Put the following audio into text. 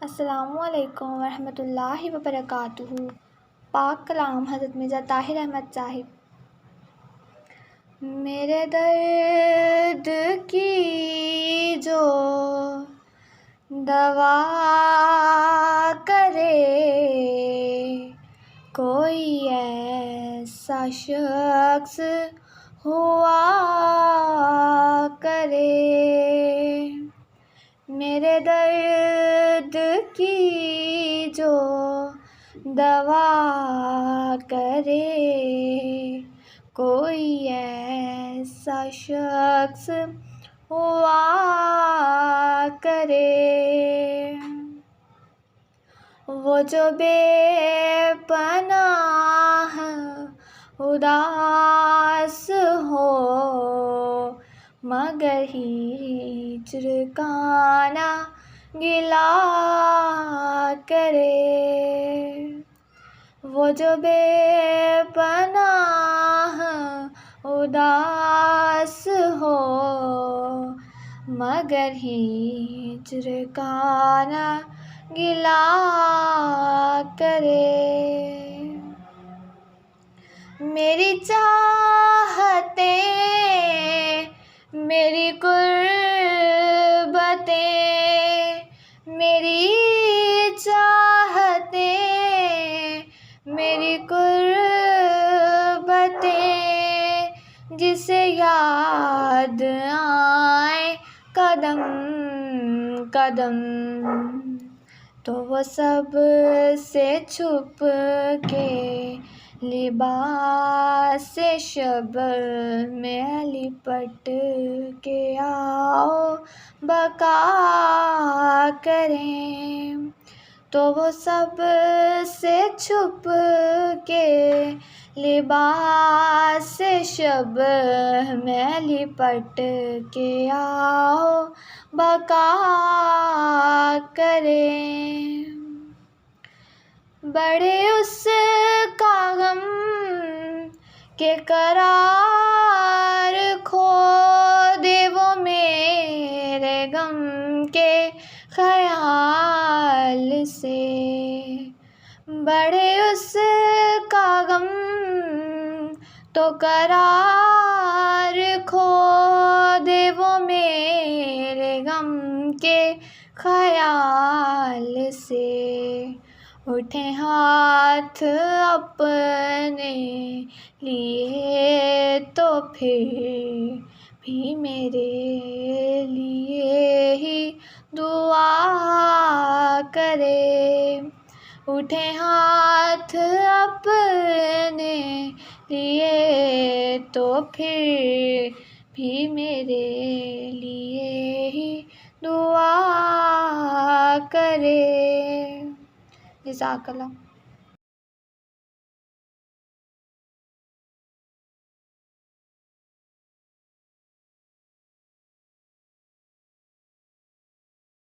अस्सलामुअलैकुम वरहमतुल्लाहि वबरकातुहू। पाक कलाम हज़रत मिर्ज़ा ताहिर अहमद साहिब। मेरे दर्द की जो दवा करे, कोई ऐसा शख्स हुआ करे। मेरे दर्द की जो दवा करे, कोई ऐसा शख्स हुआ करे। वो जो बेपनाह उदास हो, मगर हिज्र का ना गिला करे। वो जो बेपनाह उदास हो, मगर हिज्र का ना गिला करे। मेरी चाहतें, मेरी कुर्बतें, मेरी चाहतें, मेरी कुर्बतें, जिसे याद आए कदम कदम, तो वो सब से छुप के लिबास शब में लिपट के आओ बका करें। तो वो सब से छुप के लिबास शब में लिपट के आओ बका करें। बड़े उसका गम के करार खो दे वो मेरे गम के ख्याल से। बड़े उसका गम तो करार खो दे वो मेरे गम के ख्याल से। उठे हाथ अपने लिए तो फिर भी मेरे लिए ही दुआ करे। उठे हाथ अपने लिए तो फिर भी मेरे लिए ही दुआ करे। जज़ाकल्लाह।